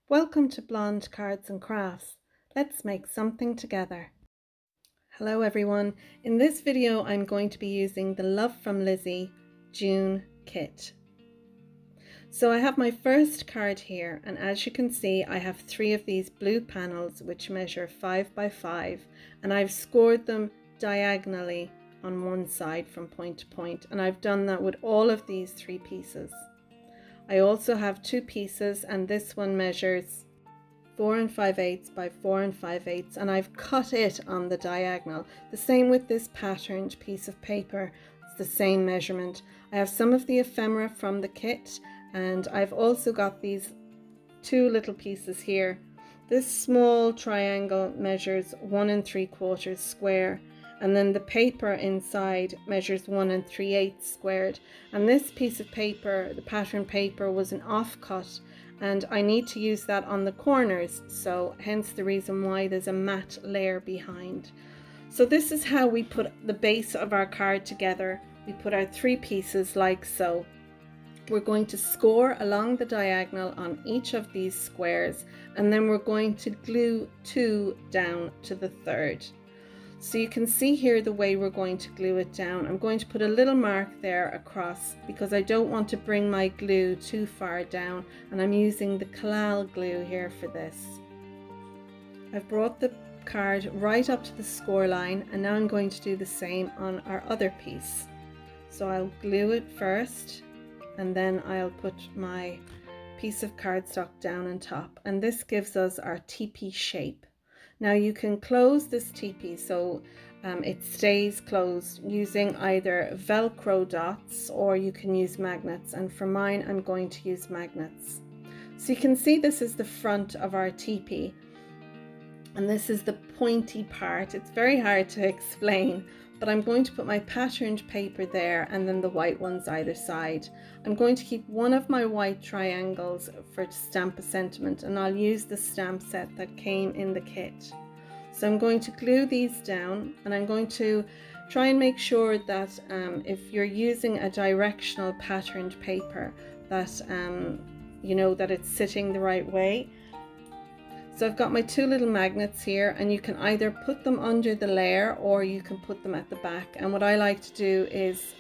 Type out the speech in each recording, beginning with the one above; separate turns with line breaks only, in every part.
Welcome to Blonde Cards and Crafts. Let's make something together. Hello everyone. In this video I'm going to be using the Love from Lizi June kit. So I have my first card here, and as you can see I have 3 of these blue panels which measure 5 by 5, and I've scored them diagonally on one side from point to point, and I've done that with all of these 3 pieces. I also have 2 pieces, and this one measures 4 5/8 by 4 5/8, and I've cut it on the diagonal. The same with this patterned piece of paper, it's the same measurement. I have some of the ephemera from the kit, and I've also got these 2 little pieces here. This small triangle measures 1 3/4 square, and then the paper inside measures 1 3/8 squared. And this piece of paper, the pattern paper, was an offcut, and I need to use that on the corners, so hence the reason why there's a matte layer behind. So this is how we put the base of our card together. We put our 3 pieces like so. We're going to score along the diagonal on each of these squares, and then we're going to glue 2 down to the 3rd. So you can see here the way we're going to glue it down. I'm going to put a little mark there across because I don't want to bring my glue too far down, and I'm using the collal glue here for this. I've brought the card right up to the score line, and now I'm going to do the same on our other piece. So I'll glue it first, and then I'll put my piece of cardstock down on top, and this gives us our teepee shape. Now you can close this teepee so it stays closed using either Velcro dots, or you can use magnets, and for mine I'm going to use magnets. So you can see this is the front of our teepee, and this is the pointy part. It's very hard to explain, but I'm going to put my patterned paper there and then the white ones either side. I'm going to keep one of my white triangles for Stamp a Sentiment, and I'll use the stamp set that came in the kit. So I'm going to glue these down, and I'm going to try and make sure that if you're using a directional patterned paper, that you know that it's sitting the right way. So I've got my 2 little magnets here, and you can either put them under the layer or you can put them at the back. And what I like to do is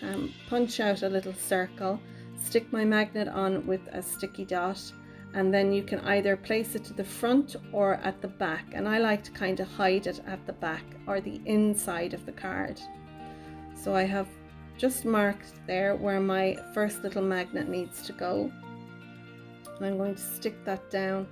punch out a little circle, stick my magnet on with a sticky dot, and then you can either place it to the front or at the back. And I like to kind of hide it at the back or the inside of the card. So I have just marked there where my first little magnet needs to go, and I'm going to stick that down.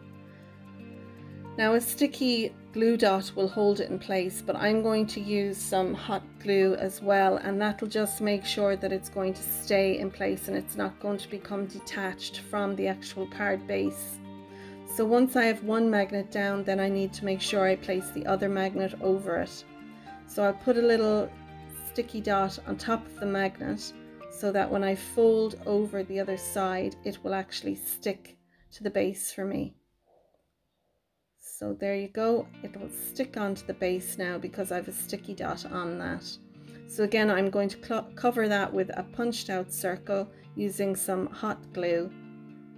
Now a sticky glue dot will hold it in place, but I'm going to use some hot glue as well, and that'll just make sure that it's going to stay in place and it's not going to become detached from the actual card base. So once I have one magnet down, then I need to make sure I place the other magnet over it. So I'll put a little sticky dot on top of the magnet so that when I fold over the other side, it will actually stick to the base for me. So there you go, it will stick onto the base now because I have a sticky dot on that. So again, I'm going to cover that with a punched out circle using some hot glue,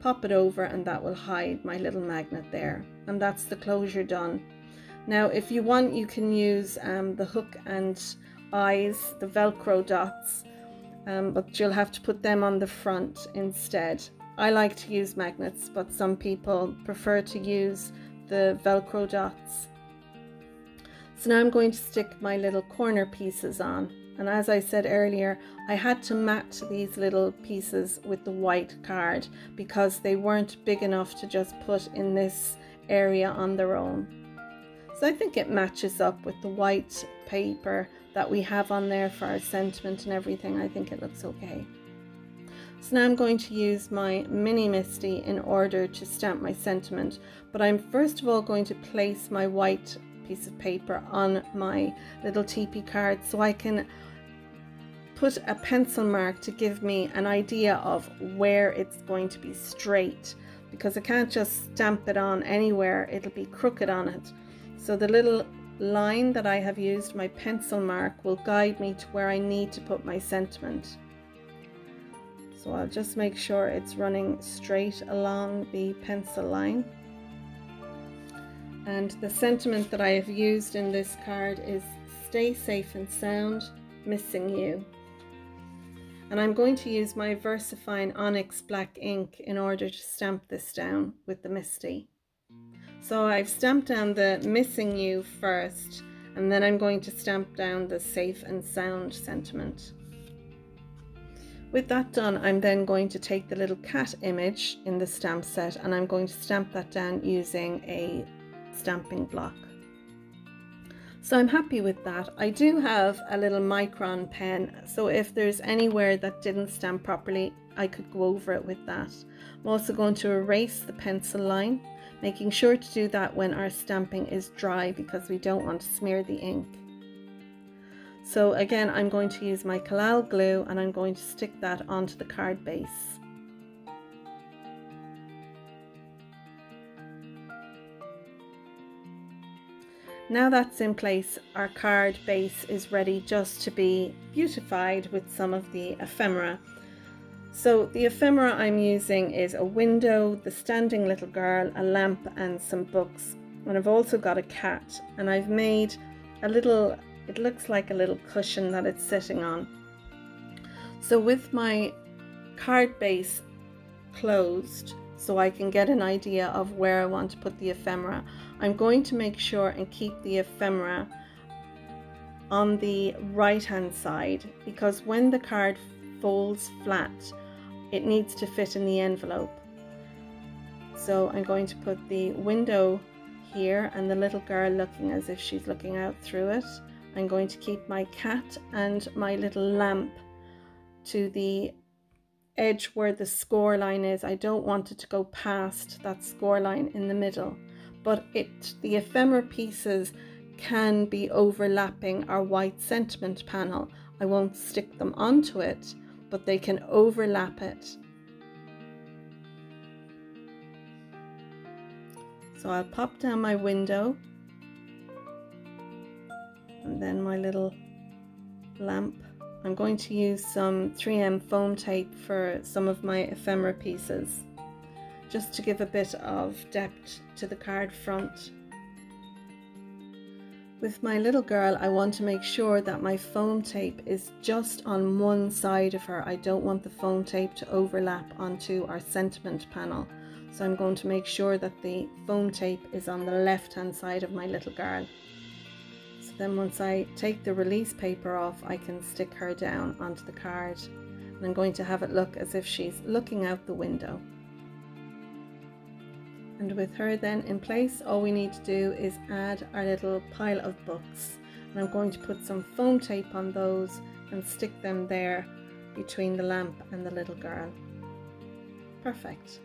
pop it over, and that will hide my little magnet there. And that's the closure done. Now if you want, you can use the hook and eyes, the Velcro dots, but you'll have to put them on the front instead. I like to use magnets, but some people prefer to use the Velcro dots. So now I'm going to stick my little corner pieces on, and as I said earlier, I had to mat these little pieces with the white card because they weren't big enough to just put in this area on their own. So I think it matches up with the white paper that we have on there for our sentiment and everything. I think it looks okay. So now I'm going to use my mini MISTI in order to stamp my sentiment, but I'm first of all going to place my white piece of paper on my little teepee card so I can put a pencil mark to give me an idea of where it's going to be straight, because I can't just stamp it on anywhere, it'll be crooked on it. So the little line that I have used, my pencil mark, will guide me to where I need to put my sentiment. So I'll just make sure it's running straight along the pencil line. And the sentiment that I have used in this card is "Stay safe and sound, missing you." And I'm going to use my VersaFine Onyx black ink in order to stamp this down with the Misty. So I've stamped down the "missing you" first, and then I'm going to stamp down the "safe and sound" sentiment. With that done, I'm then going to take the little cat image in the stamp set and I'm going to stamp that down using a stamping block. So I'm happy with that. I do have a little micron pen, so if there's anywhere that didn't stamp properly, I could go over it with that. I'm also going to erase the pencil line, making sure to do that when our stamping is dry because we don't want to smear the ink. So again, I'm going to use my Collal glue and I'm going to stick that onto the card base. Now that's in place, our card base is ready just to be beautified with some of the ephemera. So the ephemera I'm using is a window, the standing little girl, a lamp and some books. And I've also got a cat, and I've made a little, it looks like a little cushion that it's sitting on. So with my card base closed, so I can get an idea of where I want to put the ephemera, I'm going to make sure and keep the ephemera on the right hand side, because when the card folds flat, it needs to fit in the envelope. So I'm going to put the window here and the little girl looking as if she's looking out through it. I'm going to keep my cat and my little lamp to the edge where the score line is. I don't want it to go past that score line in the middle, but the ephemera pieces can be overlapping our white sentiment panel. I won't stick them onto it, but they can overlap it. So I'll pop down my window and then my little lamp. I'm going to use some 3M foam tape for some of my ephemera pieces, just to give a bit of depth to the card front. With my little girl, I want to make sure that my foam tape is just on one side of her. I don't want the foam tape to overlap onto our sentiment panel. So I'm going to make sure that the foam tape is on the left hand side of my little girl. So then once I take the release paper off, I can stick her down onto the card. And I'm going to have it look as if she's looking out the window. And with her then in place, all we need to do is add our little pile of books. And I'm going to put some foam tape on those and stick them there between the lamp and the little girl. Perfect.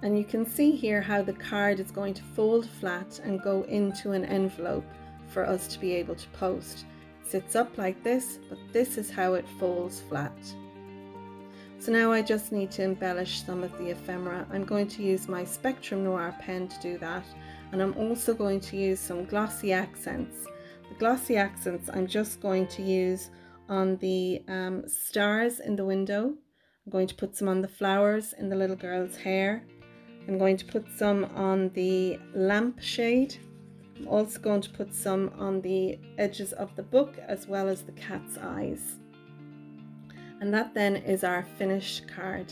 And you can see here how the card is going to fold flat and go into an envelope for us to be able to post. It sits up like this, but this is how it folds flat. So now I just need to embellish some of the ephemera. I'm going to use my Spectrum Noir pen to do that, and I'm also going to use some glossy accents. The glossy accents I'm just going to use on the stars in the window. I'm going to put some on the flowers in the little girl's hair. I'm going to put some on the lamp shade. I'm also going to put some on the edges of the book as well as the cat's eyes. And that then is our finished card.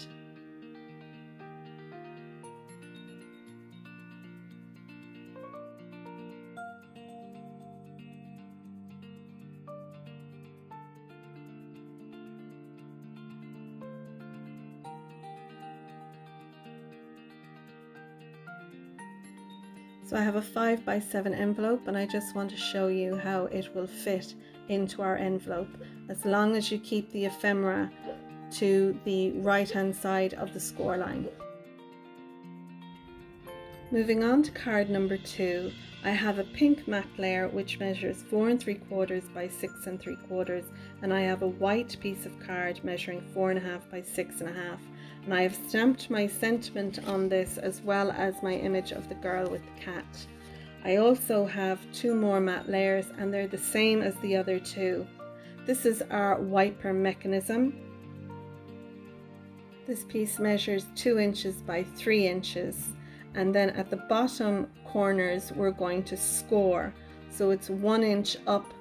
So I have a 5x7 envelope, and I just want to show you how it will fit into our envelope, as long as you keep the ephemera to the right hand side of the score line. Moving on to card number 2, I have a pink matte layer which measures 4 3/4 by 6 3/4, and I have a white piece of card measuring 4.5 by 6.5. And I have stamped my sentiment on this as well as my image of the girl with the cat. I also have 2 more matte layers, and they're the same as the other 2. This is our wiper mechanism. This piece measures 2 inches by 3 inches, and then at the bottom corners we're going to score. So it's 1 inch up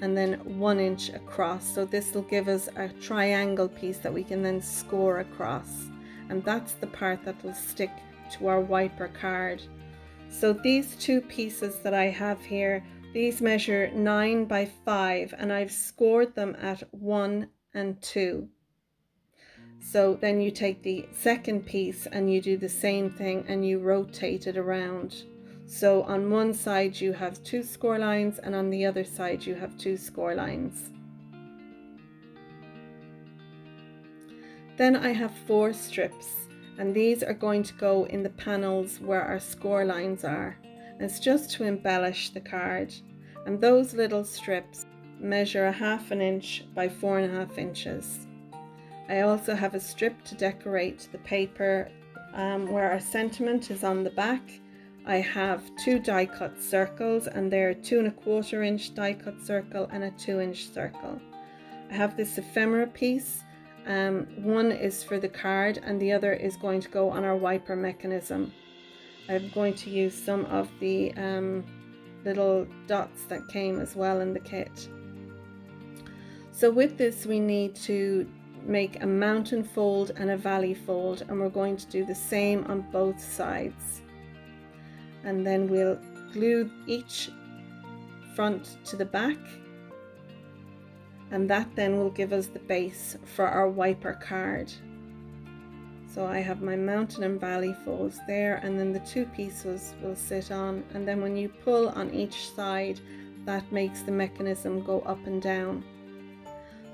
and then 1 inch across. So this will give us a triangle piece that we can then score across, and that's the part that will stick to our wiper card. So these two pieces that I have here, these measure 9 by 5, and I've scored them at 1 and 2. So then you take the second piece and you do the same thing and you rotate it around. So on one side you have 2 score lines, and on the other side you have 2 score lines. Then I have 4 strips, and these are going to go in the panels where our score lines are. And it's just to embellish the card. And those little strips measure 1/2 inch by 4.5 inches. I also have a strip to decorate the paper where our sentiment is on the back. I have 2 die cut circles, and they're 2¼ inch die cut circle and a 2 inch circle. I have this ephemera piece. One is for the card and the other is going to go on our wiper mechanism. I'm going to use some of the little dots that came as well in the kit. So with this we need to make a mountain fold and a valley fold, and we're going to do the same on both sides. And then we'll glue each front to the back, and that then will give us the base for our wiper card. So I have my mountain and valley folds there, and then the 2 pieces will sit on, and then when you pull on each side, that makes the mechanism go up and down.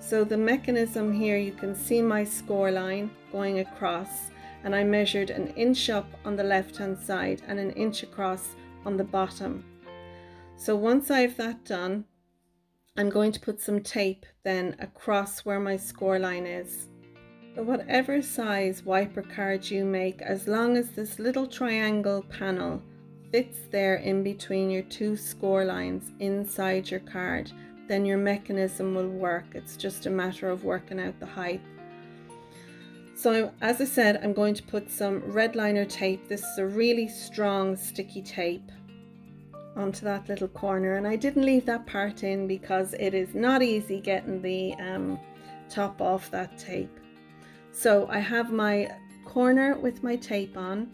So the mechanism here, you can see my score line going across, and I measured 1 inch up on the left hand side and 1 inch across on the bottom. So once I have that done, I'm going to put some tape then across where my score line is. So whatever size wiper card you make, as long as this little triangle panel fits there in between your 2 score lines inside your card, then your mechanism will work. It's just a matter of working out the height. So as I said, I'm going to put some red liner tape. This is a really strong sticky tape onto that little corner, and I didn't leave that part in because it is not easy getting the top off that tape. So I have my corner with my tape on,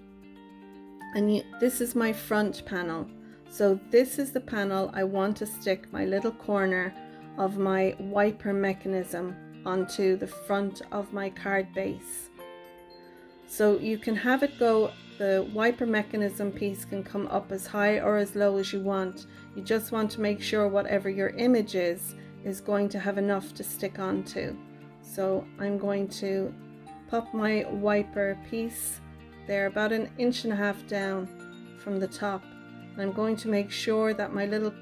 and this is my front panel. So this is the panel I want to stick my little corner of my wiper mechanism onto the front of my card base. So you can have it go, the wiper mechanism piece can come up as high or as low as you want. You just want to make sure whatever your image is going to have enough to stick onto. So I'm going to pop my wiper piece there about 1.5 inches down from the top. I'm going to make sure that my little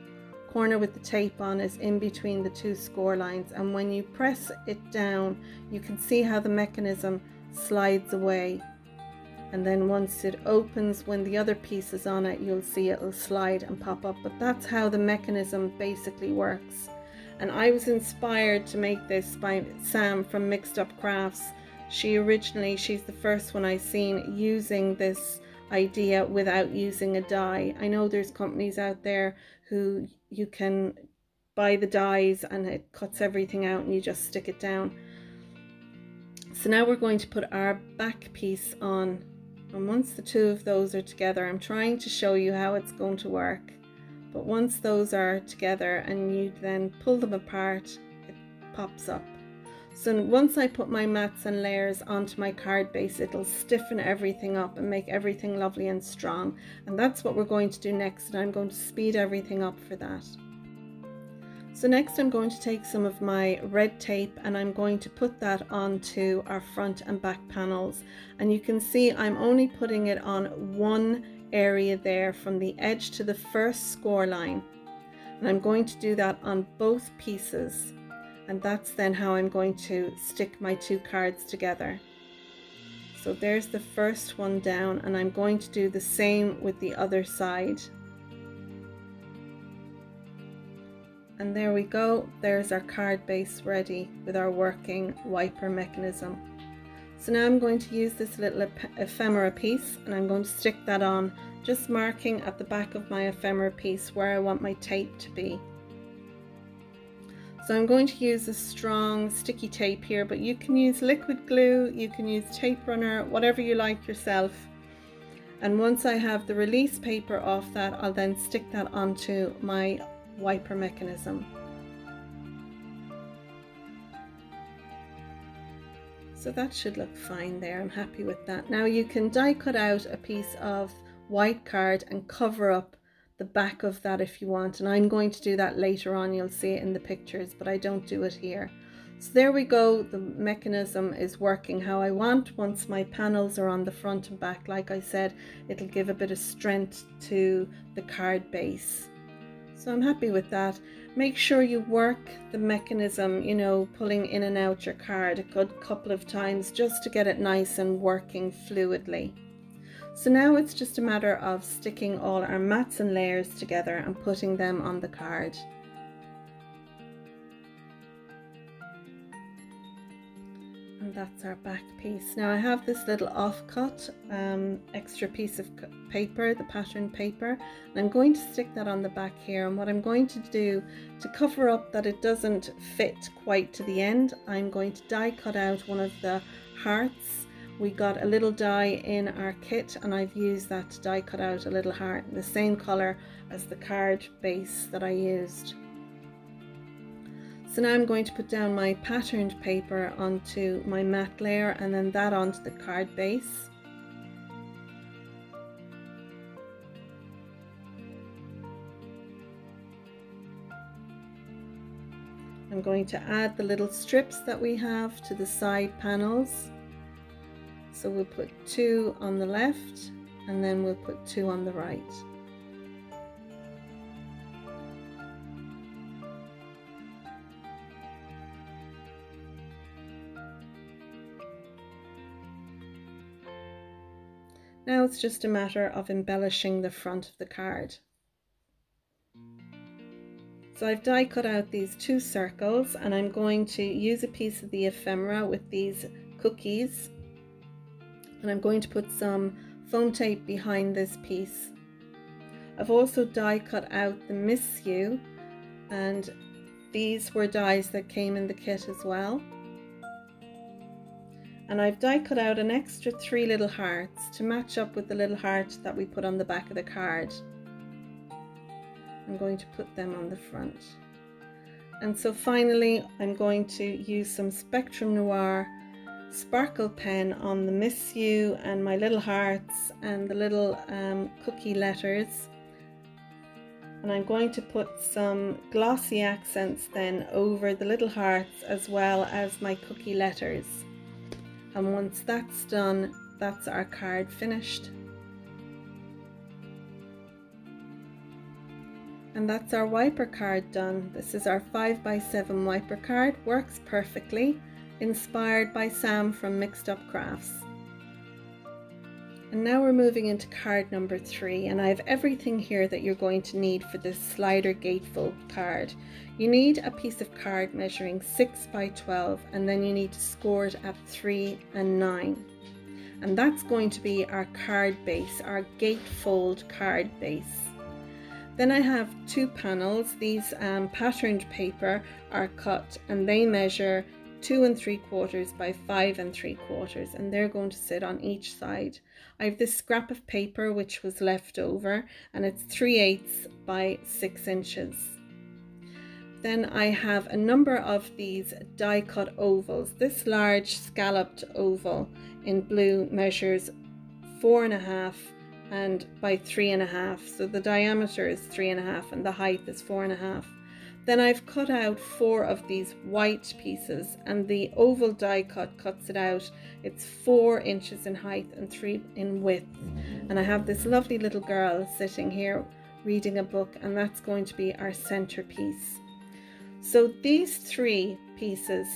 corner with the tape on is in between the 2 score lines, and when you press it down you can see how the mechanism slides away, and then once it opens, when the other piece is on it, you'll see it'll slide and pop up. But that's how the mechanism basically works. And I was inspired to make this by Sam from Mixedupcrafts. She's the first one I seen using this idea without using a die. I know there's companies out there who you can buy the dies and it cuts everything out and you just stick it down. So now we're going to put our back piece on, and once the 2 of those are together, I'm trying to show you how it's going to work, but once those are together and you then pull them apart, it pops up. So once I put my mats and layers onto my card base, it'll stiffen everything up and make everything lovely and strong. And that's what we're going to do next, and I'm going to speed everything up for that. So next I'm going to take some of my red tape and I'm going to put that onto our front and back panels. And you can see I'm only putting it on one area there from the edge to the first score line. And I'm going to do that on both pieces. And that's then how I'm going to stick my 2 cards together. So there's the first one down, and I'm going to do the same with the other side. And there we go, there's our card base ready with our working wiper mechanism. So now I'm going to use this little ephemera piece and I'm going to stick that on, just marking at the back of my ephemera piece where I want my tape to be. So I'm going to use a strong sticky tape here, but you can use liquid glue, you can use tape runner, whatever you like yourself. And once I have the release paper off that, I'll then stick that onto my wiper mechanism. So that should look fine there. I'm happy with that. Now you can die cut out a piece of white card and cover up the back of that if you want, and I'm going to do that later on. You'll see it in the pictures, but I don't do it here. So there we go, the mechanism is working how I want. Once my panels are on the front and back, like I said, it'll give a bit of strength to the card base. So I'm happy with that. Make sure you work the mechanism, you know, pulling in and out your card a good couple of times just to get it nice and working fluidly. So now it's just a matter of sticking all our mats and layers together and putting them on the card. And that's our back piece. Now I have this little offcut extra piece of paper, the pattern paper, and I'm going to stick that on the back here. And what I'm going to do to cover up that it doesn't fit quite to the end, I'm going to die cut out one of the hearts. We got a little die in our kit and I've used that to die cut out a little heart in the same color as the card base that I used. So now I'm going to put down my patterned paper onto my matte layer and then that onto the card base. I'm going to add the little strips that we have to the side panels. So we'll put 2 on the left and then we'll put 2 on the right. Now it's just a matter of embellishing the front of the card. So I've die cut out these 2 circles and I'm going to use a piece of the ephemera with these cookies. And I'm going to put some foam tape behind this piece. I've also die cut out the Miss You, and these were dies that came in the kit as well. And I've die cut out an extra 3 little hearts to match up with the little heart that we put on the back of the card. I'm going to put them on the front. And so finally I'm going to use some Spectrum Noir sparkle pen on the Miss You and my little hearts and the little cookie letters, and I'm going to put some glossy accents then over the little hearts as well as my cookie letters. And once that's done, that's our card finished. And that's our wiper card done. This is our 5x7 wiper card, works perfectly. Inspired by Sam from Mixedupcrafts. And now we're moving into card number 3, and I have everything here that you're going to need for this slider gatefold card. You need a piece of card measuring 6x12 and then you need to score it at 3 and 9. And that's going to be our card base, our gatefold card base. Then I have 2 panels. These patterned paper are cut and they measure 2 3/4 by 5 3/4, and they're going to sit on each side. I have this scrap of paper which was left over and it's 3/8 by 6 inches. Then I have a number of these die cut ovals. This large scalloped oval in blue measures 4.5 and by 3.5, so the diameter is 3.5 and the height is 4.5. Then I've cut out 4 of these white pieces and the oval die cut cuts it out. It's 4 inches in height and 3 in width. And I have this lovely little girl sitting here reading a book, and that's going to be our centerpiece. So these 3 pieces,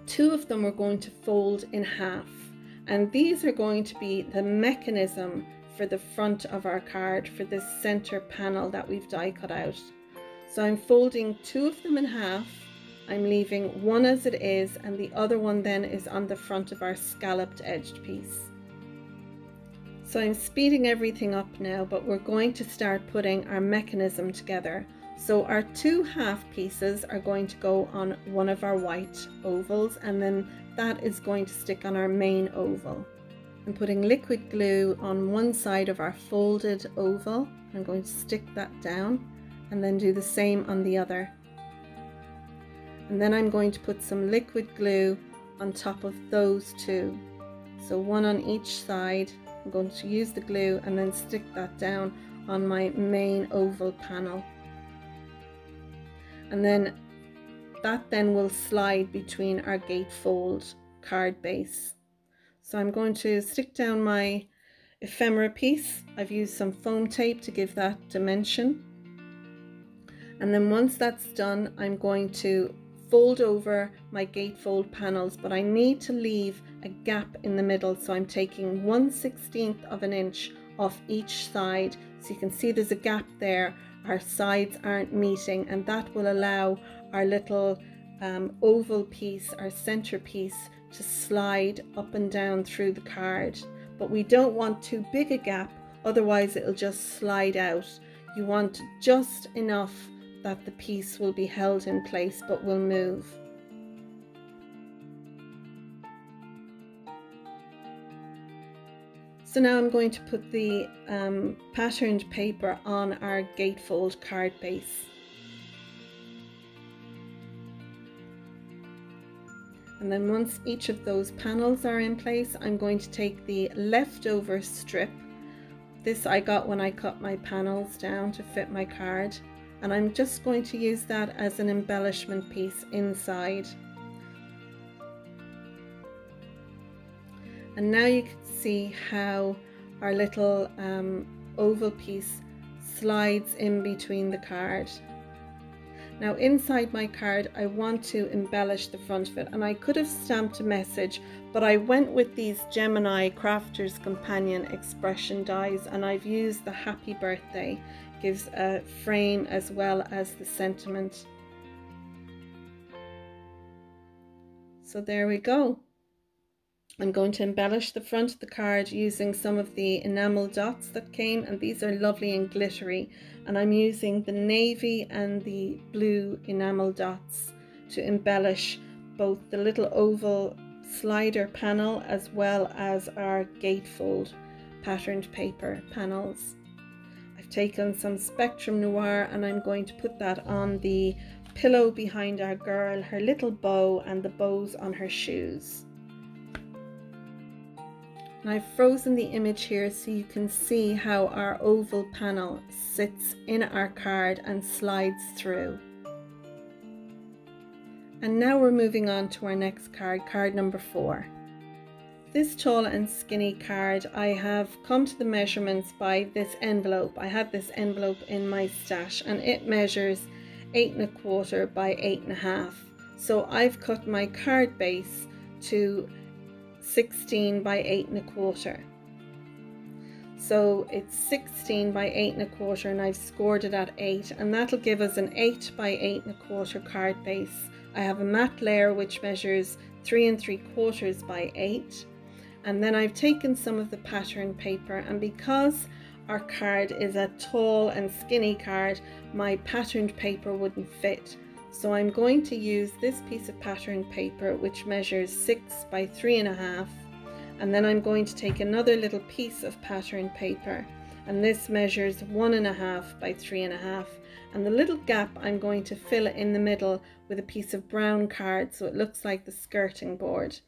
2 of them we're going to fold in half, and these are going to be the mechanism for the front of our card for this center panel that we've die cut out. So I'm folding 2 of them in half I'm leaving one as it is, and the other one then is on the front of our scalloped edged piece. So I'm speeding everything up now, but we're going to start putting our mechanism together. So our two half pieces are going to go on one of our white ovals, and then that is going to stick on our main oval. I'm putting liquid glue on one side of our folded oval. I'm going to stick that down and then do the same on the other. And then I'm going to put some liquid glue on top of those two. So one on each side. I'm going to use the glue and then stick that down on my main oval panel. And then that then will slide between our gatefold card base. So I'm going to stick down my ephemera piece. I've used some foam tape to give that dimension. And then once that's done, I'm going to fold over my gatefold panels, but I need to leave a gap in the middle. So I'm taking 1/16 of an inch off each side. So you can see there's a gap there. Our sides aren't meeting, and that will allow our little oval piece, our center piece, to slide up and down through the card. But we don't want too big a gap, otherwise it'll just slide out. You want just enough that the piece will be held in place but will move. So now I'm going to put the patterned paper on our gatefold card base. And then once each of those panels are in place, I'm going to take the leftover strip. This I got when I cut my panels down to fit my card. And I'm just going to use that as an embellishment piece inside. And now you can see how our little oval piece slides in between the card. Now inside my card I want to embellish the front of it, and I could have stamped a message, but I went with these Gemini Crafter's Companion expression dies, and I've used the happy birthday. Gives a frame as well as the sentiment. So there we go. I'm going to embellish the front of the card using some of the enamel dots that came, and these are lovely and glittery, and I'm using the navy and the blue enamel dots to embellish both the little oval slider panel as well as our gatefold patterned paper panels. I've taken some Spectrum Noir and I'm going to put that on the pillow behind our girl, her little bow, and the bows on her shoes. And I've frozen the image here so you can see how our oval panel sits in our card and slides through. And now we're moving on to our next card, card number 4. This tall and skinny card, I have come to the measurements by this envelope. I had this envelope in my stash and it measures 8 1/4 by 8 1/2. So I've cut my card base to 16 by 8 1/4. So it's 16 by 8 1/4 and I've scored it at 8, and that'll give us an 8 by 8 1/4 card base. I have a matte layer which measures 3 3/4 by 8, and then I've taken some of the pattern paper, and because our card is a tall and skinny card, my patterned paper wouldn't fit. So I'm going to use this piece of pattern paper which measures 6 by 3 1/2, and then I'm going to take another little piece of pattern paper, and this measures 1 1/2 by 3 1/2, and the little gap I'm going to fill it in the middle with a piece of brown card so it looks like the skirting board.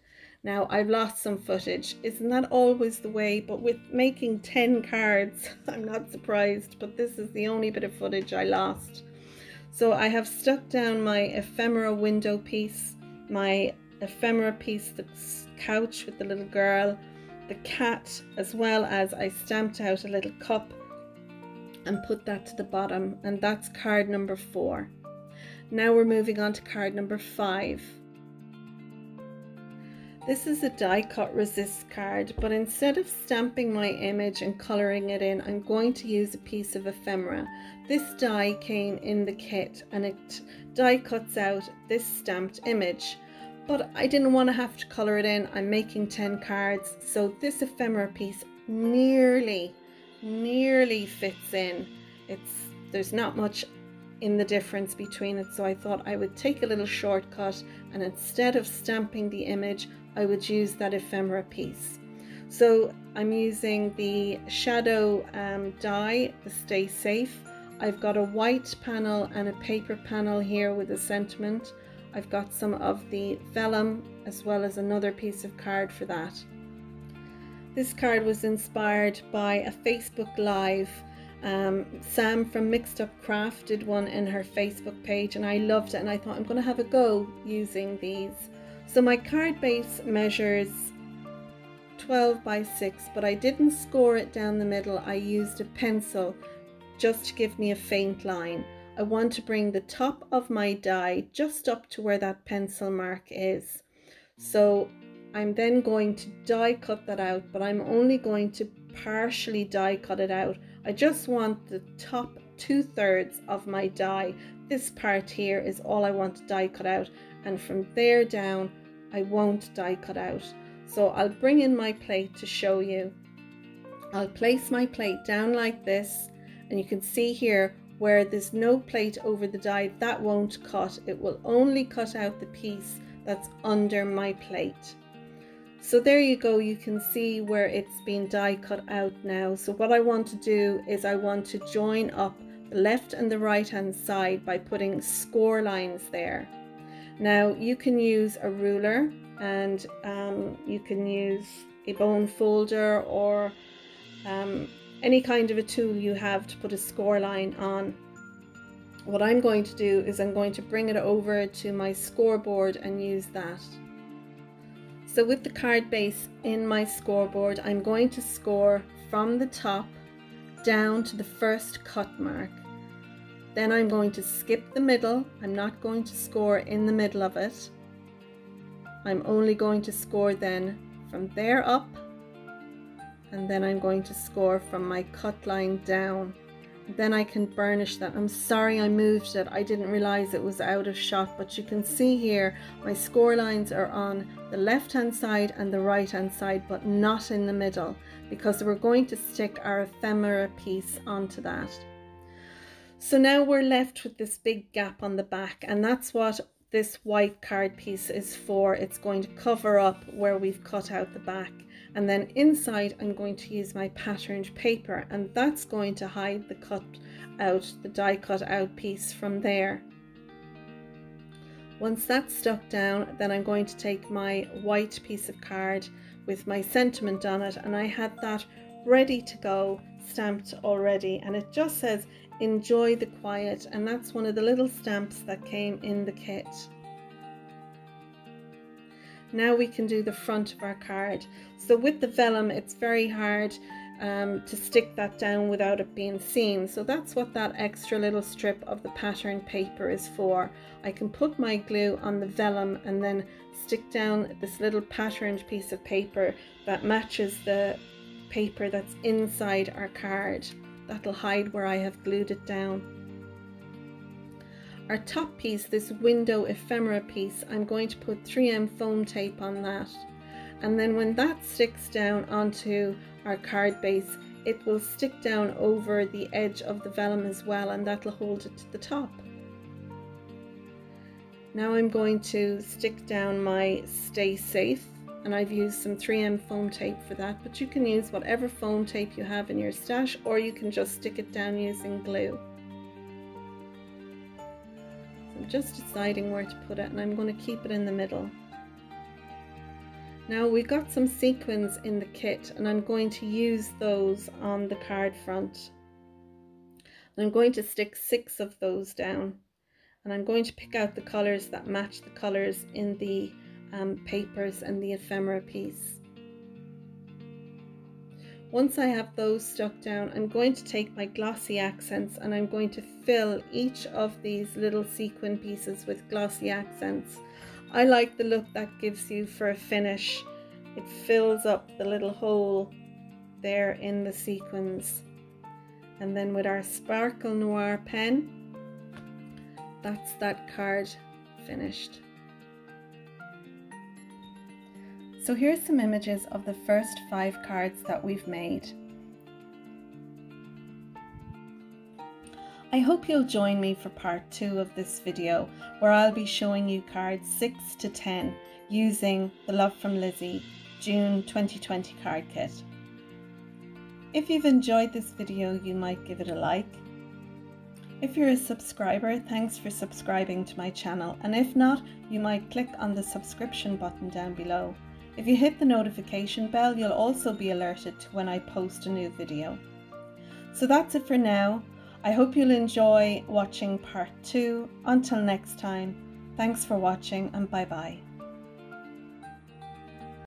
Now I've lost some footage, isn't that always the way? But with making 10 cards I'm not surprised, but this is the only bit of footage I lost. So I have stuck down my ephemera window piece, my ephemera piece, the couch with the little girl, the cat, as well as I stamped out a little cup and put that to the bottom, and that's card number 4. Now we're moving on to card number 5. This is a die cut resist card, but instead of stamping my image and colouring it in, I'm going to use a piece of ephemera. This die came in the kit and it die cuts out this stamped image, but I didn't want to have to colour it in. I'm making 10 cards, so this ephemera piece nearly fits in. There's not much in the difference between it, so I thought I would take a little shortcut, and instead of stamping the image I would use that ephemera piece. So I'm using the shadow die, the Stay Safe. I've got a white panel and a paper panel here with a sentiment. I've got some of the vellum as well as another piece of card for that. This card was inspired by a Facebook Live. Sam from Mixedupcraft did one in her Facebook page and I loved it, and I thought I'm going to have a go using these. So my card base measures 12 by 6, but I didn't score it down the middle. I used a pencil just to give me a faint line. I want to bring the top of my die just up to where that pencil mark is. So I'm then going to die cut that out, but I'm only going to partially die cut it out. I just want the top 2/3 of my die. This part here is all I want to die cut out, and from there down I won't die cut out. So I'll bring in my plate to show you. I'll place my plate down like this, and you can see here where there's no plate over the die, that won't cut. It will only cut out the piece that's under my plate. So there you go, you can see where it's been die cut out now. So what I want to do is I want to join up the left and the right hand side by putting score lines there. Now you can use a ruler, and you can use a bone folder or any kind of a tool you have to put a score line on. What I'm going to do is I'm going to bring it over to my scoreboard and use that. So with the card base in my scoreboard, I'm going to score from the top down to the first cut mark. Then I'm going to skip the middle. I'm not going to score in the middle of it. I'm only going to score then from there up, and then I'm going to score from my cut line down. Then I can burnish that. I'm sorry I moved it. I didn't realize it was out of shot, but you can see here my score lines are on the left hand side and the right hand side, but not in the middle, because we're going to stick our ephemera piece onto that. So now we're left with this big gap on the back, and that's what this white card piece is for. It's going to cover up where we've cut out the back. And then inside I'm going to use my patterned paper, and that's going to hide the die cut out piece from there. Once that's stuck down, then I'm going to take my white piece of card with my sentiment on it, and I had that ready to go, stamped already, and it just says enjoy the quiet, and that's one of the little stamps that came in the kit. Now we can do the front of our card. So with the vellum it's very hard to stick that down without it being seen, so that's what that extra little strip of the pattern paper is for. I can put my glue on the vellum and then stick down this little patterned piece of paper that matches the paper that's inside our card. That'll hide where I have glued it down. Our top piece, this window ephemera piece, I'm going to put 3M foam tape on that, and then when that sticks down onto our card base, it will stick down over the edge of the vellum as well, and that'll hold it to the top. Now I'm going to stick down my Stay Safe, and I've used some 3M foam tape for that, but you can use whatever foam tape you have in your stash, or you can just stick it down using glue. I'm just deciding where to put it, and I'm going to keep it in the middle. Now we got some sequins in the kit, and I'm going to use those on the card front. And I'm going to stick 6 of those down, and I'm going to pick out the colours that match the colours in the papers and the ephemera piece. Once I have those stuck down, I'm going to take my glossy accents and I'm going to fill each of these little sequin pieces with glossy accents. I like the look that gives you for a finish. It fills up the little hole there in the sequins. And then with our Sparkle Noir pen, that's that card finished. So here's some images of the first 5 cards that we've made. I hope you'll join me for part 2 of this video, where I'll be showing you cards 6 to 10 using the Love from Lizi June 2020 card kit. If you've enjoyed this video, you might give it a like. If you're a subscriber, thanks for subscribing to my channel, and if not, you might click on the subscription button down below. If you hit the notification bell, you'll also be alerted to when I post a new video. So that's it for now. I hope you'll enjoy watching part 2. Until next time, thanks for watching and bye bye.